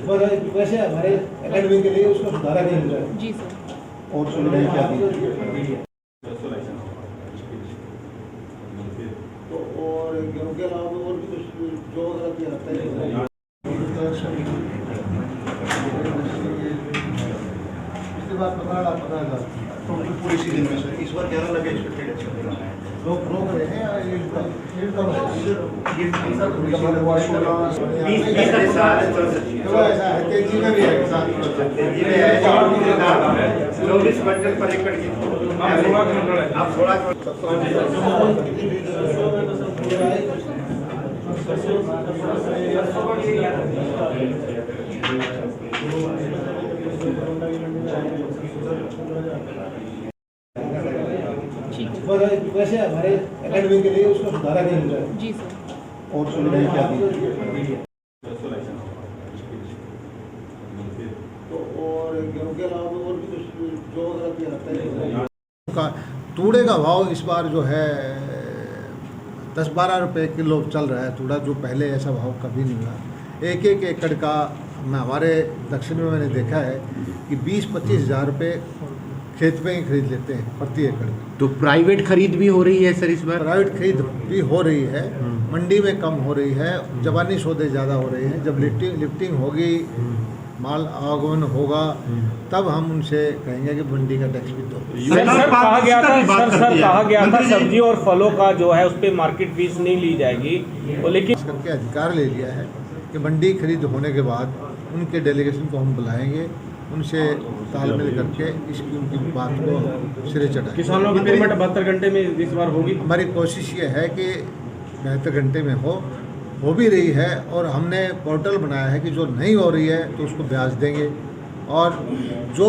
पर वैसे हमारे एकेडमी के लिए उसको सुधारा नहीं मिल रहा है। जी सर। और सुविधाएं क्या दी तो और गेहूं के अलावा और भी कुछ जो आता है पिछली बार 15,000 टोटल पूरी सीजन में सर, इस बार 11 लगे एक्सपेक्टेड है। लोग रोक रहे हैं या ये कम है? ऐसा है तेजी में भी है किसान 24 क्विंटल पर एकड़ की आप थोड़ा पर वैसे हमारे एकेडमी के लिए उसको सुधारा नहीं मिल रहा है। जी सर। और सुविधाएं क्या दी तो और गेहूं के अलावा और भी कुछ जो आता है। तूड़े का भाव इस बार जो है 10-12 रुपये किलो चल रहा है तूड़ा, जो पहले ऐसा भाव कभी नहीं हुआ। एक एकड़ का हमारे दक्षिण में मैंने देखा है कि 20-25 हज़ार रुपये खेत में ही खरीद लेते हैं प्रति एकड़। तो प्राइवेट खरीद भी हो रही है सर इस बार? प्राइवेट खरीद भी हो रही है, मंडी में कम हो रही है, जवानी सौदे ज़्यादा हो रहे हैं। जब लिफ्टिंग होगी, माल आगमन होगा, तब हम उनसे कहेंगे कि मंडी का टैक्स भी दो। सर कहा गया था सब्जी और फलों का जो है उस पर मार्केट फीस नहीं ली जाएगी, तो लेकिन करके अधिकार ले लिया है कि मंडी खरीद होने के बाद उनके डेलीगेशन को हम बुलाएंगे, उनसे तालमेल करके इसकी उनकी बात को सिरे चढ़ाएं। किसानों की पेमेंट 72 घंटे में इस बार होगी। हमारी कोशिश ये है कि 72 घंटे में हो भी रही है, और हमने पोर्टल बनाया है कि जो नहीं हो रही है तो उसको ब्याज देंगे, और जो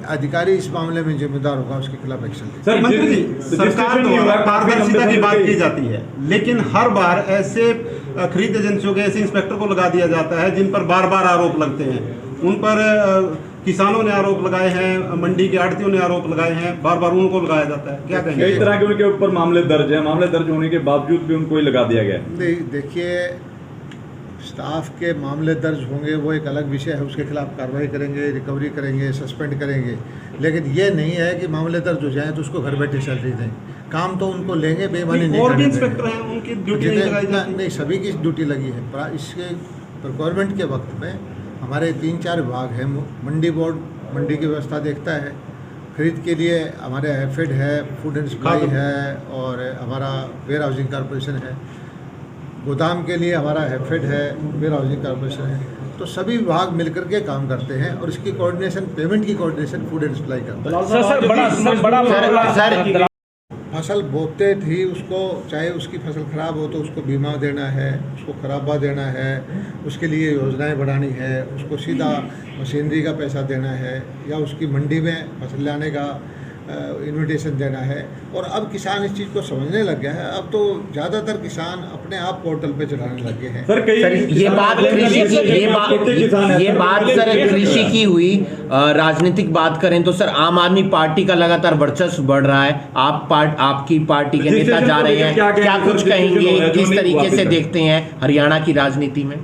अधिकारी इस मामले में जिम्मेदार होगा उसके खिलाफ एक्शन लेंगे। सर मंत्री जी, सरकार द्वारा पारदर्शिता की बात की जाती है, लेकिन हर बार ऐसे खरीद एजेंसियों के ऐसे इंस्पेक्टर को लगा दिया जाता है जिन पर बार बार आरोप लगते हैं। उन पर किसानों ने आरोप लगाए हैं, मंडी के आड़तियों ने आरोप लगाए हैं, बार बार उनको लगाया जाता है। क्या कहेंगे? कई तरह के उनके ऊपर मामले दर्ज हैं, मामले दर्ज होने के बावजूद भी उनको ही लगा दिया गया है। देखिए, स्टाफ के मामले दर्ज होंगे वो एक अलग विषय है, उसके खिलाफ कार्रवाई करेंगे, रिकवरी करेंगे, सस्पेंड करेंगे, लेकिन ये नहीं है कि मामले दर्ज हो जाए तो उसको घर बैठे सैलरी दें। काम तो उनको लेंगे, बेईमानी नहीं। और भी इंस्पेक्टर हैं, उनकी ड्यूटी नहीं लगाई जाती? नहीं, सभी की ड्यूटी लगी है। इसके प्रोक्योरमेंट के वक्त में हमारे 3-4 विभाग हैं। मंडी बोर्ड मंडी की व्यवस्था देखता है, खरीद के लिए हमारे एफेड है, फूड एंड सप्लाई है, और हमारा वेयर हाउसिंग कॉरपोरेशन है। गोदाम के लिए हमारा एफेड है, वेयर हाउसिंग कॉरपोरेशन है। तो सभी विभाग मिलकर के काम करते हैं, और इसकी कोऑर्डिनेशन, पेमेंट की कोऑर्डिनेशन फूड एंड सप्लाई करता है। फसल बोते थी उसको, चाहे उसकी फसल खराब हो तो उसको बीमा देना है, उसको खराबा देना है, उसके लिए योजनाएं बढ़ानी है, उसको सीधा मशीनरी का पैसा देना है, या उसकी मंडी में फसल लाने का इन्विटेशन देना है। और अब किसान इस चीज़ को समझने लग गया है। अब तो ज़्यादातर किसान अपने आप पोर्टल पे चढ़ाने लग गए हैं। सर ये बात सर कृषि की हुई। राजनीतिक बात करें तो सर आम आदमी पार्टी का लगातार वर्चस्व बढ़ रहा है। आपकी पार्टी के नेता जा रहे हैं, क्या कुछ कहेंगे? किस तरीके से देखते हैं हरियाणा की राजनीति में?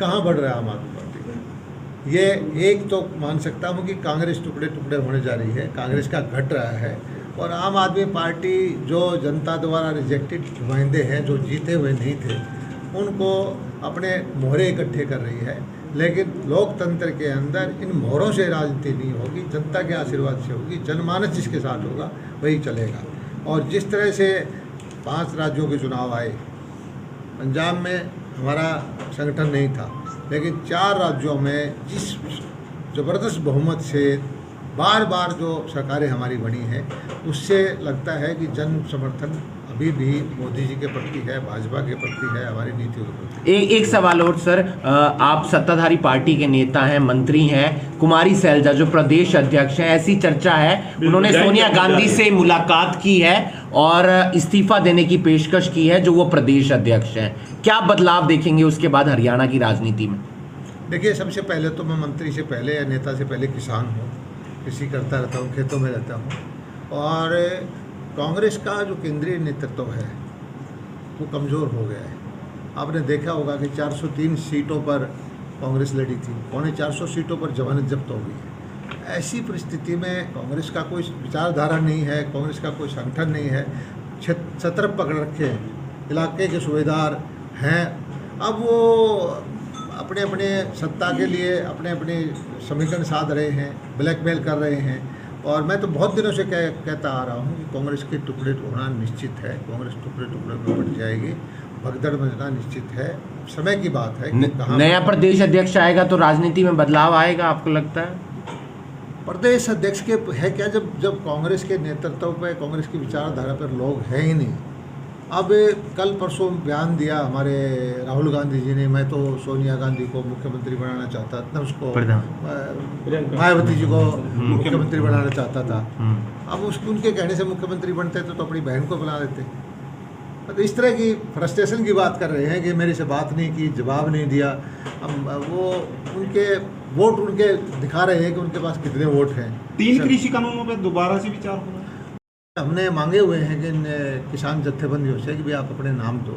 कहाँ बढ़ रहा है आम आदमी पार्टी? ये एक तो मान सकता हूँ कि कांग्रेस टुकड़े टुकड़े होने जा रही है, कांग्रेस का घट रहा है, और आम आदमी पार्टी जो जनता द्वारा रिजेक्टेड नुमाइंदे हैं, जो जीते हुए नहीं थे, उनको अपने मोहरे इकट्ठे कर रही है। लेकिन लोकतंत्र के अंदर इन मोहरों से राजनीति नहीं होगी, जनता के आशीर्वाद से होगी। जनमानस जिसके साथ होगा वही चलेगा। और जिस तरह से 5 राज्यों के चुनाव आए, पंजाब में हमारा संगठन नहीं था, लेकिन 4 राज्यों में जिस ज़बरदस्त बहुमत से बार बार जो सरकारें हमारी बनी हैं, उससे लगता है कि जन समर्थन अभी भी मोदी जी के प्रति है, भाजपा के प्रति है, हमारी नीतियों के प्रति। एक सवाल और सर, आप सत्ताधारी पार्टी के नेता हैं, मंत्री हैं। कुमारी सैलजा जो प्रदेश अध्यक्ष हैं, ऐसी चर्चा है उन्होंने सोनिया गांधी से मुलाकात की है और इस्तीफा देने की पेशकश की है, जो वो प्रदेश अध्यक्ष हैं। क्या बदलाव देखेंगे उसके बाद हरियाणा की राजनीति में? देखिए, सबसे पहले तो मैं मंत्री से पहले या नेता से पहले किसान हूँ, कृषि करता रहता हूँ, खेतों में रहता हूँ। और कांग्रेस का जो केंद्रीय नेतृत्व है वो कमज़ोर हो गया है। आपने देखा होगा कि 403 सीटों पर कांग्रेस लड़ी थी, 325 सीटों पर जमानत जब्त हो गई है। ऐसी परिस्थिति में कांग्रेस का कोई विचारधारा नहीं है, कांग्रेस का कोई संगठन नहीं है, छत्र पकड़ रखे हैं, इलाके के सूबेदार हैं। अब वो अपने अपने सत्ता के लिए अपने अपने समीकरण साध रहे हैं, ब्लैकमेल कर रहे हैं। और मैं तो बहुत दिनों से कहता आ रहा हूँ कि कांग्रेस के टुकड़े होना निश्चित है, कांग्रेस टुकड़े टुकड़े में बढ़ जाएगी, भगदड़ मचना निश्चित है, समय की बात है। नया प्रदेश अध्यक्ष आएगा तो राजनीति में बदलाव आएगा, आपको लगता है? प्रदेश अध्यक्ष के है क्या, जब कांग्रेस के नेतृत्व पे, कांग्रेस की विचारधारा पर लोग हैं ही नहीं। अब कल परसों बयान दिया हमारे राहुल गांधी जी ने, मैं तो सोनिया गांधी को मुख्यमंत्री बनाना चाहता था, उसको मायावती जी को मुख्यमंत्री बनाना चाहता था। अब उनके कहने से मुख्यमंत्री बनते तो अपनी बहन को बुला देते। तो इस तरह की फ्रस्ट्रेशन की बात कर रहे हैं कि मेरे से बात नहीं की, जवाब नहीं दिया। अब वो उनके वोट उनके दिखा रहे हैं कि उनके पास कितने वोट हैं। 3 कृषि कानूनों पर दोबारा से विचार हो रहा है। हमने मांगे हुए हैं कि किसान जत्थेबंदियों से कि भाई आप अपने नाम दो,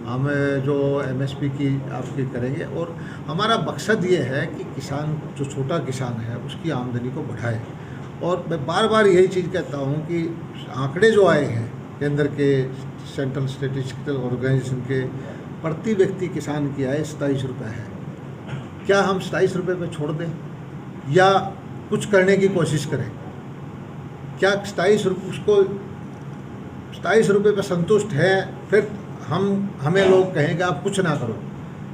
हम जो MSP की आपकी करेंगे। और हमारा मकसद ये है कि किसान, जो छोटा किसान है, उसकी आमदनी को बढ़ाए। और मैं बार बार यही चीज़ कहता हूँ कि आंकड़े जो आए हैं केंद्र के सेंट्रल स्टैटिस्टिकल ऑर्गेनाइजेशन के, प्रति व्यक्ति किसान की आय 27 रुपये है। क्या हम 27 रुपये पे छोड़ दें या कुछ करने की कोशिश करें? क्या 27 रुपये पर संतुष्ट है? फिर हमें लोग कहेंगे आप कुछ ना करो।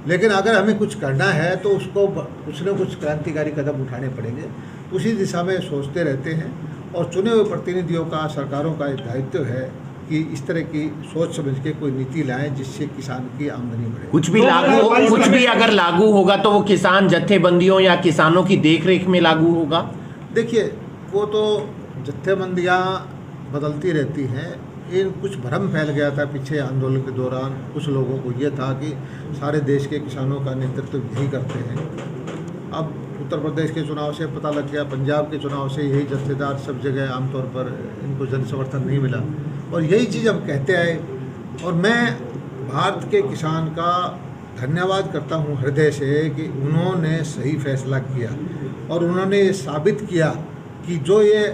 लेकिन अगर हमें कुछ करना है तो उसको कुछ न कुछ क्रांतिकारी कदम उठाने पड़ेंगे। उसी दिशा में सोचते रहते हैं। और चुने हुए प्रतिनिधियों का, सरकारों का एक दायित्व है कि इस तरह की सोच समझ के कोई नीति लाएं जिससे किसान की आमदनी बढ़े। कुछ भी अगर लागू होगा तो वो किसान जत्थेबंदियों या किसानों की देखरेख में लागू होगा। देखिए, वो तो जत्थेबंदियाँ बदलती रहती हैं। इन कुछ भ्रम फैल गया था पीछे आंदोलन के दौरान, कुछ लोगों को ये था कि सारे देश के किसानों का नेतृत्व यही करते हैं। अब उत्तर प्रदेश के चुनाव से पता लग गया, पंजाब के चुनाव से यही जत्थेदार सब जगह आमतौर पर इनको जन समर्थन नहीं मिला। और यही चीज़ हम कहते आए। और मैं भारत के किसान का धन्यवाद करता हूँ हृदय से कि उन्होंने सही फैसला किया और उन्होंने ये साबित किया कि जो ये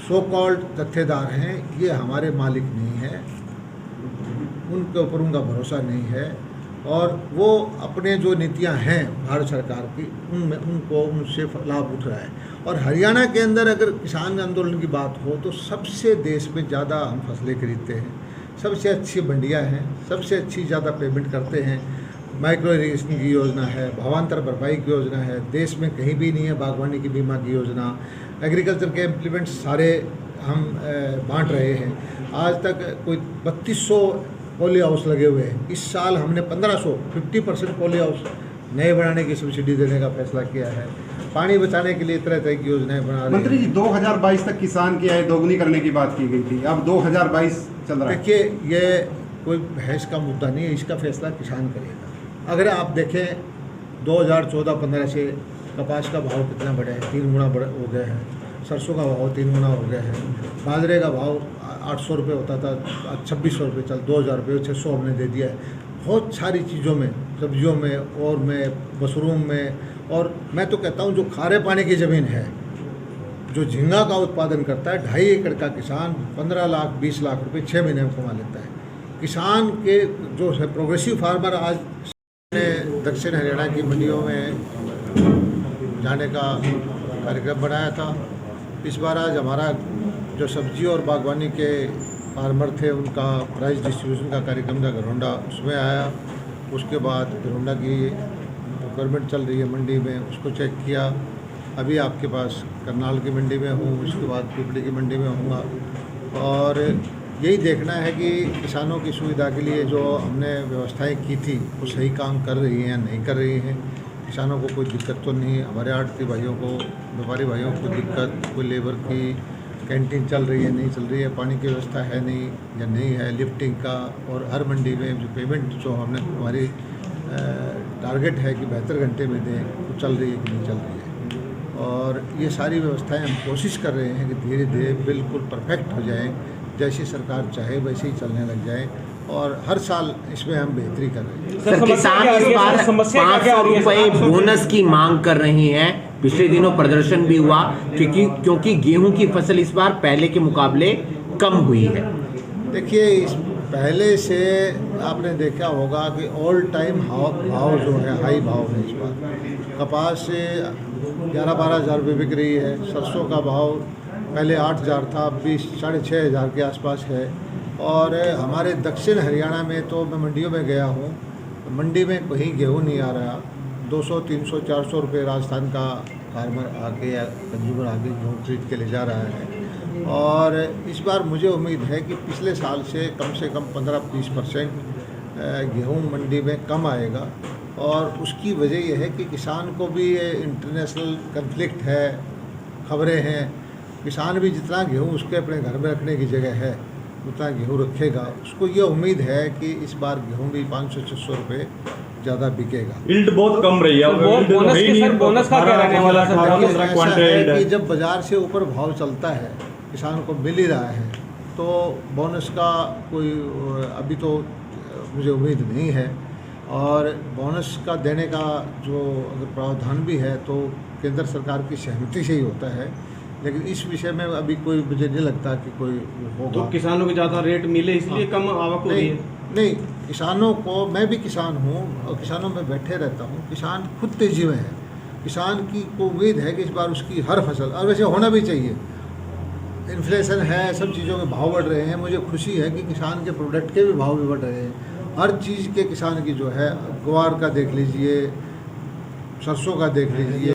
सो कॉल्ड जत्थेदार हैं ये हमारे मालिक नहीं हैं, उनके ऊपर उनका भरोसा नहीं है। और वो अपने जो नीतियां हैं भारत सरकार की, उनमें उनसे लाभ उठ रहा है। और हरियाणा के अंदर अगर किसान आंदोलन की बात हो तो सबसे देश में ज़्यादा हम फसलें खरीदते हैं, सबसे अच्छी मंडियां हैं, सबसे अच्छी ज़्यादा पेमेंट करते हैं। माइक्रो इरिगेशन की योजना है, भावांतर भरपाई की योजना है, देश में कहीं भी नहीं है बागवानी की बीमा की योजना। एग्रीकल्चर के इम्प्लीमेंट्स सारे हम बांट रहे हैं। आज तक कोई 3200 पोली हाउस लगे हुए हैं। इस साल हमने 1500 50% पोली हाउस नए बनाने की सब्सिडी देने का फैसला किया है। पानी बचाने के लिए तरह तरह की योजनाएं बना रहे हैं। मंत्री जी, 2022 तक किसान की आय दोगुनी करने की बात की गई थी, अब 2022 चल रहा है। देखिए, ये कोई बहस का मुद्दा नहीं है, इसका फैसला किसान करेगा। अगर आप देखें 2014-15 से कपास का भाव कितना बढ़ा है, 3 गुना हो गया है। सरसों का भाव 3 गुना हो गया है। बाजरे का भाव 800 रुपये होता था, 2600 रुपये, चल 2000 रुपये, 600 हमने दे दिया है। बहुत सारी चीज़ों में, सब्जियों में और में मशरूम में। और मैं तो कहता हूँ जो खारे पानी की ज़मीन है, जो झींगा का उत्पादन करता है, 2.5 एकड़ का किसान 15 लाख 20 लाख रुपये 6 महीने में कमा लेता है। किसान के जो है प्रोग्रेसिव फार्मर, आज ने दक्षिण हरियाणा की मंडियों में जाने का कार्यक्रम बनाया था। इस बार आज हमारा जो सब्जी और बागवानी के फार्मर थे उनका प्राइस डिस्ट्रीब्यूशन का कार्यक्रम था घरौंडा, उसमें आया। उसके बाद घरौंडा की रिक्वायरमेंट चल रही है मंडी में, उसको चेक किया। अभी आपके पास करनाल की मंडी में हूँ, उसके बाद पिपली की मंडी में होऊंगा। और यही देखना है कि किसानों की सुविधा के लिए जो हमने व्यवस्थाएं की थी वो सही काम कर रही हैं या नहीं कर रही हैं। किसानों को कोई दिक्कत तो नहीं है, हमारे आढ़ती भाइयों को, व्यापारी भाइयों को दिक्कत, कोई लेबर की कैंटीन चल रही है नहीं चल रही है, पानी की व्यवस्था है नहीं या नहीं है, लिफ्टिंग का। और हर मंडी में जो पेमेंट जो हमने हमारी टारगेट है कि 72 घंटे में दें, वो चल रही है कि नहीं चल रही है। और ये सारी व्यवस्थाएं हम कोशिश कर रहे हैं कि धीरे धीरे बिल्कुल परफेक्ट हो जाएं, जैसी सरकार चाहे वैसे ही चलने लग जाए। और हर साल इसमें हम बेहतरी कर रहे हैं। सर, किसान इस बार समस्या क्या 500 आ रही है? रुपए बोनस की मांग कर रहे हैं। पिछले दिनों प्रदर्शन भी हुआ क्योंकि गेहूं की फसल इस बार पहले के मुकाबले कम हुई है। देखिए, इस पहले से आपने देखा होगा कि ऑल टाइम भाव जो है हाई भाव है इस बार। कपास से 11-12 हज़ार रुपये बिक रही है। सरसों का भाव पहले 8,000 था, अब 6,500 के आसपास है। और हमारे दक्षिण हरियाणा में तो मैं मंडियों में गया हूँ, मंडी में कहीं गेहूँ नहीं आ रहा। 200, 300, 400 रुपये राजस्थान का फार्मर आके या कंज्यूमर आके गेहूँ खरीद के ले जा रहा है। और इस बार मुझे उम्मीद है कि पिछले साल से कम 15-20% गेहूँ मंडी में कम आएगा। और उसकी वजह यह है कि किसान को भी इंटरनेशनल कन्फ्लिक्ट है, खबरें हैं। किसान भी जितना गेहूँ उसके अपने घर में रखने की जगह है उतना गेहूँ रखेगा। उसको ये उम्मीद है कि इस बार गेहूँ भी 500-600 रुपये ज़्यादा बिकेगा। यील्ड बहुत कम रही है। बोनस का क्या रहने वाला है? ऐसा है कि जब बाज़ार से ऊपर भाव चलता है, किसान को मिल ही रहा है, तो बोनस का कोई अभी तो मुझे उम्मीद नहीं है। और बोनस का देने का जो अगर प्रावधान भी है तो केंद्र सरकार की सहमति से ही होता है। लेकिन इस विषय में अभी कोई मुझे नहीं लगता कि कोई होगा। तो किसानों को ज़्यादा रेट मिले इसलिए कम आवक हो रही है? नहीं, किसानों को, मैं भी किसान हूँ और किसानों में बैठे रहता हूँ। किसान खुद तेजी में है। किसान की को उम्मीद है कि इस बार उसकी हर फसल, और वैसे होना भी चाहिए, इन्फ्लेशन है, सब चीज़ों के भाव बढ़ रहे हैं। मुझे खुशी है कि किसान के प्रोडक्ट के भी भाव भी बढ़ रहे हैं। हर चीज़ के किसान की जो है, ग्वार का देख लीजिए, सरसों का देख लीजिए,